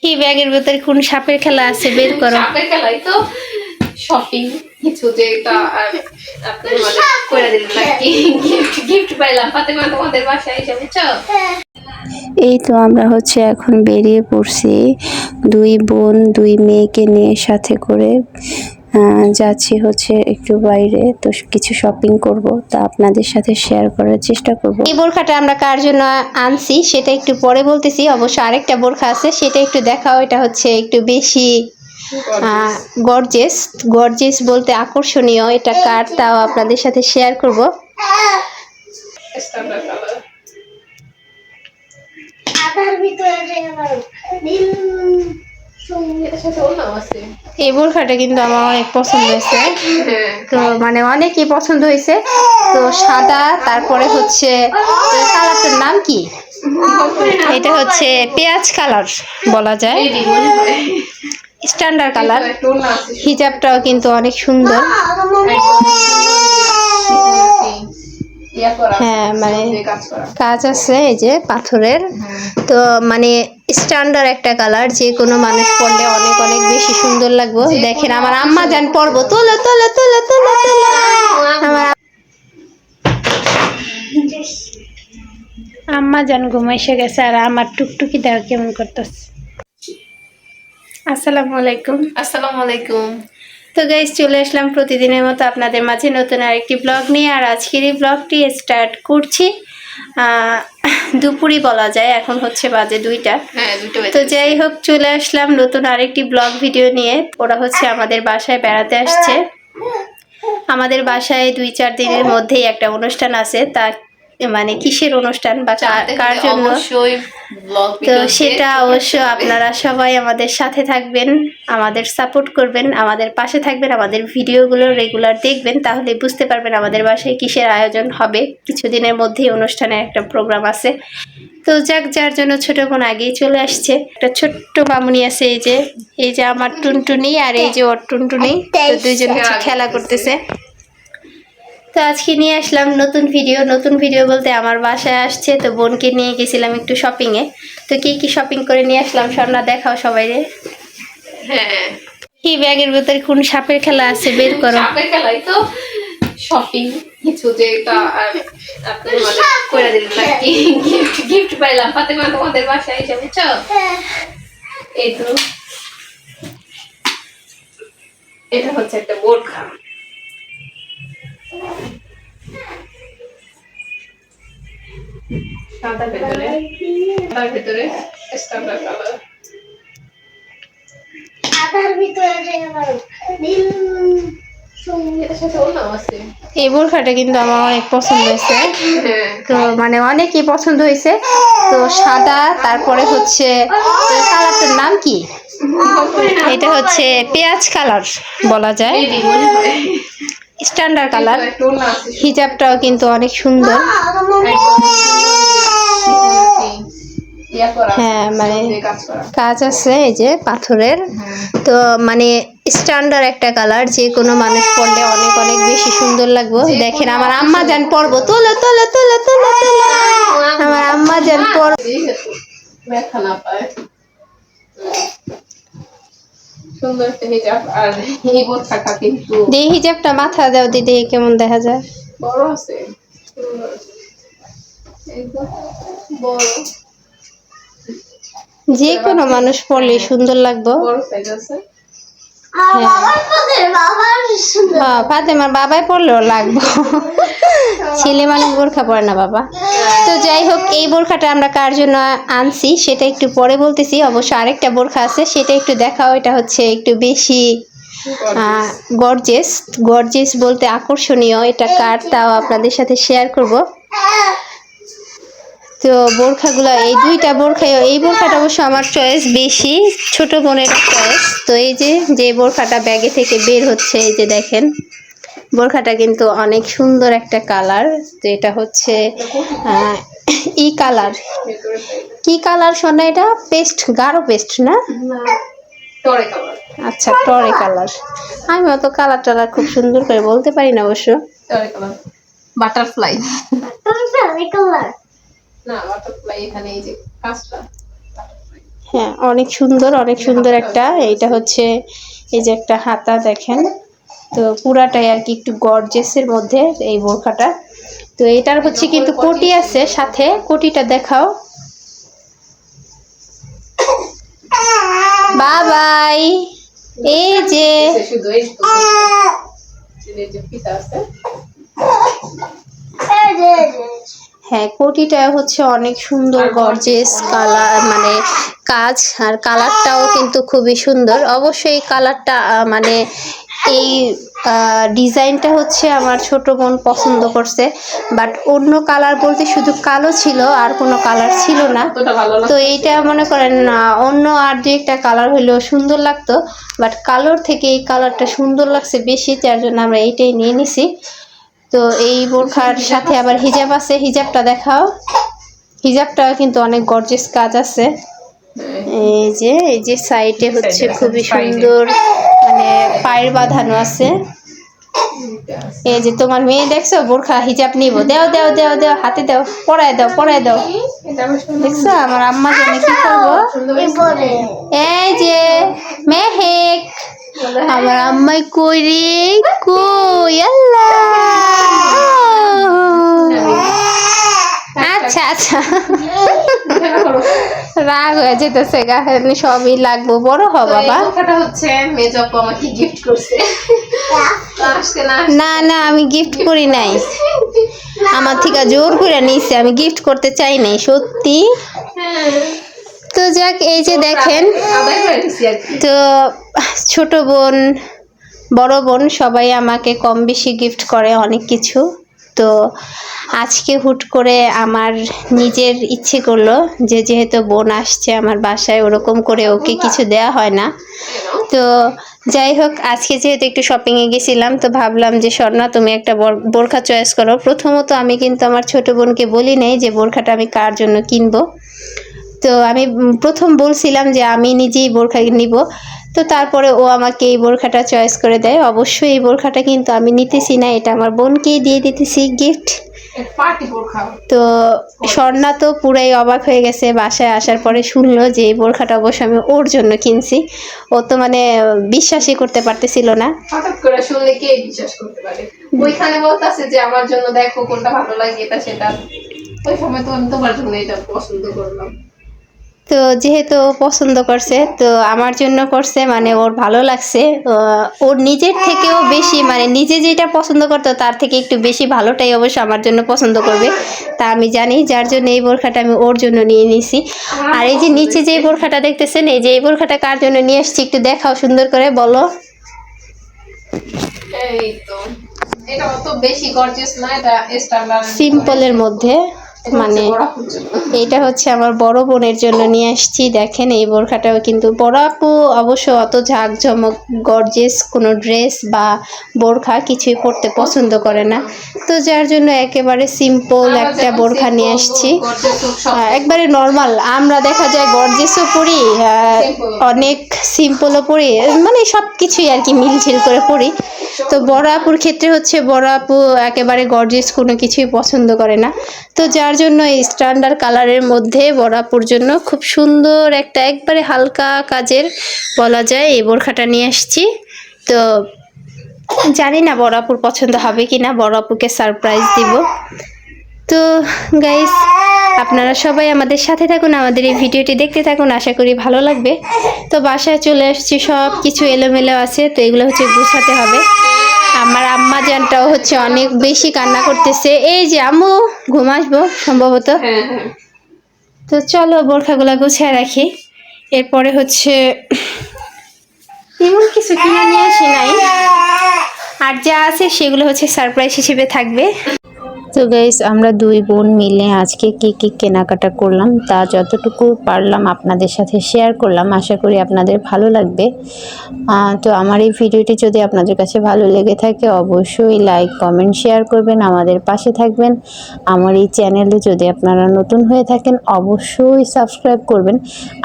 কি ব্যাগের ভিতরে কোন সাপের খেলা আছে বের করো। সাপের খেলাই তো শপিং কিছু যেটা আপনি মানে করে দিলেন নাকি গিফট পাইলাম ফাতেমা তোমাদের বাসায় এসে বুঝছো। এই তো আমরা হচ্ছে এখন বেরিয়ে পড়ছি, দুই বোন দুই মেয়েকে নিয়ে সাথে করে যাচ্ছি হচ্ছে একটু বাইরে, তো কিছু শপিং করব, তা আপনাদের সাথে শেয়ার করার চেষ্টা করব। এই বোরখাটা আমরা কার জন্য আনছি সেটা একটু পরে বলতেছি, অবশ্য আরেকটা বোরখা আছে সেটা একটু দেখাও। এটা হচ্ছে একটু বেশি গর্জিয়াস, গর্জিয়াস বলতে আকর্ষণীয়। এটা কার তাও আপনাদের সাথে শেয়ার করব। স্ট্যান্ডার্ড কালার এই বোরখাটা কিন্তু আমার অনেক পছন্দ হয়েছে, তো মানে অনেকই পছন্দ হয়েছে। তো সাদা, তারপরে হচ্ছে এই কালারটার নাম কি, এটা হচ্ছে পেঁয়াজ কালার বলা যায়, স্ট্যান্ডার্ড কালার। হিজাবটাও কিন্তু অনেক সুন্দর। হ্যাঁ মানে কাজ আছে এই যে পাথরের, তো মানে স্ট্যান্ডার্ড একটা কালার, যে কোনো মানুষ পরলে অনেক অনেক বেশি সুন্দর লাগবে। দেখেন আমার আম্মা জান পরবো, তোলো তোলো তোলো তোলো তোলো। আমার আম্মা জান ঘুমাইসে গেছে, আর আমার টুকটুকি দেওয়া কেমন করতেছে। আসসালামু আলাইকুম। আসসালামু আলাইকুম। তো গাইস, চলে আসলাম প্রতিদিনের মতো আপনাদের মাঝে নতুন আরেকটি ব্লগ নিয়ে। আর আজকের এই ব্লগটি স্টার্ট করছি দুপুরই বলা যায়, এখন হচ্ছে বাজে 2টা। তো যাই হোক, চলে আসলাম নতুন আরেকটি ব্লগ ভিডিও নিয়ে। ওরা হচ্ছে আমাদের বাসায় বেড়াতে আসছে। আমাদের বাসায় 2-4 দিনের মধ্যেই একটা অনুষ্ঠান আছে, তা মানে কিসের অনুষ্ঠান বা কার জন্য, তো সেটা অবশ্য আপনারা সবাই আমাদের সাথে থাকবেন, আমাদের সাপোর্ট করবেন, আমাদের পাশে থাকবেন, আমাদের ভিডিওগুলো রেগুলার দেখবেন, তাহলে বুঝতে পারবেন আমাদের বাসায় কিসের আয়োজন হবে। কিছুদিনের মধ্যেই অনুষ্ঠানের একটা প্রোগ্রাম আছে। তো যাক, যার জন্য ছোট বোন আগেই চলে আসছে। একটা ছোট্ট মামুনি আছে, এই যে আমার টুনটুনি, আর এই যে ওর টুনটুনি, তো দুইজন খেলা করতেছে। তো আজকে নিয়ে আসলাম নতুন ভিডিও বলতে আমার বাসায় আসছে, তো বোনকে নিয়ে গেছিলাম একটু শপিংয়ে। তো কি শপিং করে নিয়ে আসলাম স্বর্ণা, দেখাও সবাইরে। হ্যাঁ, কি ব্যাগের ভিতরে কোন সাপের খেলা আছে বের করো। সাপের খেলাই তো শপিং কিছু যেটা আপনি মানে করে দিলেন নাকি গিফট পাইলাম ফাতেমা তোমাদের বাসায় এসে বুঝছো। এই তো এটা হচ্ছে একটা বোরখা, সাদার ভেতরে স্ট্যান্ডার্ড কালার। এই বোরখাটা কিন্তু আমার অনেক পছন্দ হয়েছে, তো মানে অনেকই পছন্দ হয়েছে। তো সাদা, তারপরে হচ্ছে এই কালারটার নাম কি, এটা হচ্ছে পেঁয়াজ কালার বলা যায়, স্ট্যান্ডার্ড কালার। হিজাবটাও কিন্তু অনেক সুন্দর। হ্যাঁ মানে কাজ আছে এই যে পাথরের, তো মানে স্ট্যান্ডার্ড একটা কালার, যে কোনো মানুষ পরলে অনেক অনেক বেশি সুন্দর লাগবে। দেখেন আমার আম্মা জান পরবো, তোলো তোলো তোলো তোলো তোলো। আমার আম্মা জান পরবো। সুন্দর একটা হিজাব, আর এই বোরখাটা কিন্তু দিয়ে হিজাবটা মাথা দাও দিদি, কেমন দেখা যায়। বড় আছে, বড়, যে কোনো মানুষ পরলে সুন্দর লাগবে। বড় সাইজ আছে। ফাতেমার বাবাই পরলেও লাগবে, ছেলে মানুষ বোরখা পরে না বাবা। তো যাই হোক, এই বোরখাটা আমরা কার জন্য আনছি সেটা একটু পরে বলতেছি, অবশ্য আরেকটা বোরখা আছে সেটা একটু দেখাও। এটা হচ্ছে একটু বেশি গর্জিয়াস বলতে আকর্ষণীয়। এটা কার তাও আপনাদের সাথে শেয়ার করব। তো বোরখাগুলো, এই 2টা বোরখাই, এই বোরখাটা অবশ্য আমার চয়েস বেশি, ছোট বোনের চয়েস। তো এই যে বোরখাটা ব্যাগে থেকে বের হচ্ছে, এই যে দেখেন বোরখাটা কিন্তু অনেক সুন্দর একটা কালার। তো এটা হচ্ছে ই কালার, কি কালার শোনা, এটা পেস্ট, গাঢ় পেস্ট না, আচ্ছা টরে কালার। আমি অত কালার টালার খুব সুন্দর করে বলতে পারি না অবশ্য। বাটারফ্লাই কালার না, বাটারফ্লাই এখানে এই যে কাজটা, হ্যাঁ অনেক সুন্দর একটা, এইটা হচ্ছে এই যে একটা হাতা দেখেন, তো পুরাটাই আর কি একটু গর্জেসের মধ্যে এই বোরখাটা। তো এটার হচ্ছে কিন্তু কোটি আছে সাথে, কোটিটা দেখাও। বাবাই, এই যে শুধু এই যে ফিতা আছে। হ্যাঁ কোটিটা হচ্ছে অনেক সুন্দর গর্জিয়াস কালার, মানে কাজ, আর কালারটাও কিন্তু খুবই সুন্দর। অবশ্যই কালারটা মানে এই ডিজাইনটা হচ্ছে আমার ছোট বোন পছন্দ করছে, বাট অন্য কালার বলতে শুধু কালো ছিল, আর কোনো কালার ছিল না। তো এইটা মনে করেন অন্য আর যে একটা কালার হইলেও সুন্দর লাগতো, বাট কালোর থেকে এই কালারটা সুন্দর লাগছে বেশি, যার জন্য আমরা এইটাই নিয়ে নিছি। তো এই বোরখার সাথে আবার হিজাব আছে, হিজাবটা দেখাও। হিজাবটা কিন্তু অনেক গর্জিয়াস কাজ আছে। এই যে সাইডে হচ্ছে খুবই সুন্দর মানে পায়ের বাঁধানো আছে। এই যে তোমার মেয়ে দেখছো বোরখা হিজাব নিব, দাও দাও দাও দাও, হাতে দাও, পরায় দাও পরায় দাও। দেখছো আমার আম্মা জানে কি করবো। এই যে মেহেক, আমার আম্মাই কই রে, কই আল্লাহ। আচ্ছা আচ্ছা, রাগ হয়ে যেতেছে গা, সবই লাগবো, বড় হ বাবা। হচ্ছে মেজো আপু আমাকে গিফট করছে। না না আমি গিফট করি নাই, আমার থেকে জোর করে নিছে, আমি গিফট করতে চাই নাই সত্যি। তো যাক, এই যে দেখেন, তো ছোট বোন বড় বোন সবাই আমাকে কম বেশি গিফট করে অনেক কিছু। তো আজকে হুট করে আমার নিজের ইচ্ছে করলো যে যেহেতু বোন আসছে আমার বাসায়, ওরকম করে ওকে কিছু দেয়া হয় না। তো যাই হোক, আজকে যেহেতু একটু শপিংয়ে গেছিলাম, তো ভাবলাম যে স্বর্ণা তুমি একটা বোরখা চয়েস করো। প্রথমত আমি কিন্তু আমার ছোট বোনকে বলি নাই যে বোরখাটা আমি কার জন্য কিনবো। তো আমি প্রথম বলছিলাম যে আমি নিজেই বোরখা নিব। তো তারপরে ও আমাকে এই বোরখাটা চয়েস করে দেয়। অবশ্যই এই বোরখাটা কিন্তু আমি নিতেছি না, এটা আমার বোনকেই দিয়ে দিতেছি গিফট। তো স্বর্ণা তো পুরাই অবাক হয়ে গেছে, বাসায় আসার পরে শুনলো যে এই বোরখাটা অবশ্য আমি ওর জন্য কিনছি। ও তো মানে বিশ্বাসই করতে পারতেছিল না। হঠাৎ করে শুনলে কে বিশ্বাস করতে পারে? ওইখানে বলতাছে যে আমার জন্য দেখো কোনটা ভালো লাগে এটা সেটা, ওই সময় তো আমি তোমার জন্য এটা পছন্দ করলাম। তো যেহেতু ও পছন্দ করছে, তো আমার জন্য করছে, মানে ওর ভালো লাগছে। ওর নিজের থেকেও বেশি, মানে নিজে যেটা পছন্দ করতো তার থেকে একটু বেশি ভালোটাই অবশ্য আমার জন্য পছন্দ করবে, তা আমি জানি। যার জন্য এই বোরখাটা আমি ওর জন্য নিয়ে নিছি। আর এই যে নিচে যে বোরখাটা দেখতেছেন, এই যে এই বোরখাটা কার জন্য নিয়ে আসছি একটু দেখাও, সুন্দর করে বলো। এই তো এটা অত বেশি গর্জিয়াস না, এটা স্ট্যান্ডার্ড সিম্পলের মধ্যে, মানে এইটা হচ্ছে আমার বড় বোনের জন্য নিয়ে আসছি। দেখেন এই বোরখাটাও কিন্তু বড় আপু অবশ্য অত ঝাঁকঝমক গর্জিয়াস কোনো ড্রেস বা বোরখা কিছুই পরতে পছন্দ করে না। তো যার জন্য একেবারে সিম্পল একটা বোরখা নিয়ে আসছি, একবারে নর্মাল। আমরা দেখা যায় গর্জিয়াসও পরি, অনেক সিম্পলও পরি, মানে সব কিছুই আর কি মিলঝিল করে পরি। তো বড় আপুর ক্ষেত্রে হচ্ছে বড় আপু একেবারে গর্জিয়াস কোনো কিছুই পছন্দ করে না। তো যার জন্য এই স্ট্যান্ডার্ড কালারের মধ্যে বড় আপুর জন্য খুব সুন্দর একটা একবারে হালকা কাজের বলা যায় এই বোরখাটা নিয়ে আসছি। তো জানি না বড় আপুর পছন্দ হবে কি না, বড় আপুকে সারপ্রাইজ দিব। তো গাইস, আপনারা সবাই আমাদের সাথে থাকুন, আমাদের এই ভিডিওটি দেখতে থাকুন, আশা করি ভালো লাগবে। তো বাসায় চলে আসছি, সব কিছু এলোমেলো আছে, তো এগুলো হচ্ছে গুছাতে হবে। আমার আম্মা জানটাও হচ্ছে অনেক বেশি কান্না করতেছে। এই যে আম্মু ঘুম আসবো সম্ভবত। তো চলো বোরখাগুলা গুছিয়ে রাখি। এরপরে হচ্ছে তেমন কিছু কিনে নিয়ে আসি নাই, আর যা আছে সেগুলো হচ্ছে সারপ্রাইজ হিসেবে থাকবে। তো গাইস, আমরা দুই বোন মিলে আজকে কি কি কেনাকাটা করলাম তা যতটুকু পারলাম আপনাদের সাথে শেয়ার করলাম। আশা করি আপনাদের ভালো লাগবে। তো আমার এই ভিডিওটি যদি আপনাদের কাছে ভালো লেগে থাকে অবশ্যই লাইক কমেন্ট শেয়ার করবেন, আমাদের পাশে থাকবেন। আমার এই চ্যানেলে যদি আপনারা নতুন হয়ে থাকেন অবশ্যই সাবস্ক্রাইব করবেন।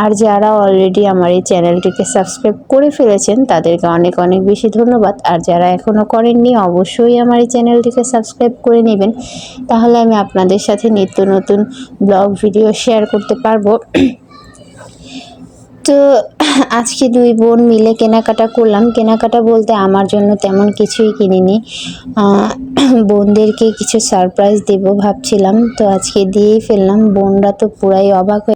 আর যারা অলরেডি আমার এই চ্যানেলটিকে সাবস্ক্রাইব করে ফেলেছেন তাদেরকে অনেক অনেক বেশি ধন্যবাদ। আর যারা এখনও করেননি অবশ্যই আমার এই চ্যানেলটিকে সাবস্ক্রাইব করে নেবেন, তাহলে আমি আপনাদের সাথে নিত্য নতুন ব্লগ ভিডিও শেয়ার করতে পারবো। তো আজকে দুই বোন মিলে কেনাকাটা করলাম। কেনাকাটা বলতে আমার জন্য তেমন কিছুই কিনিনি, বোনদেরকে কিছু সারপ্রাইজ দেব ভাবছিলাম, তো আজকে দিয়েই ফেললাম। বোনরা তো পুরাই অবাক হয়ে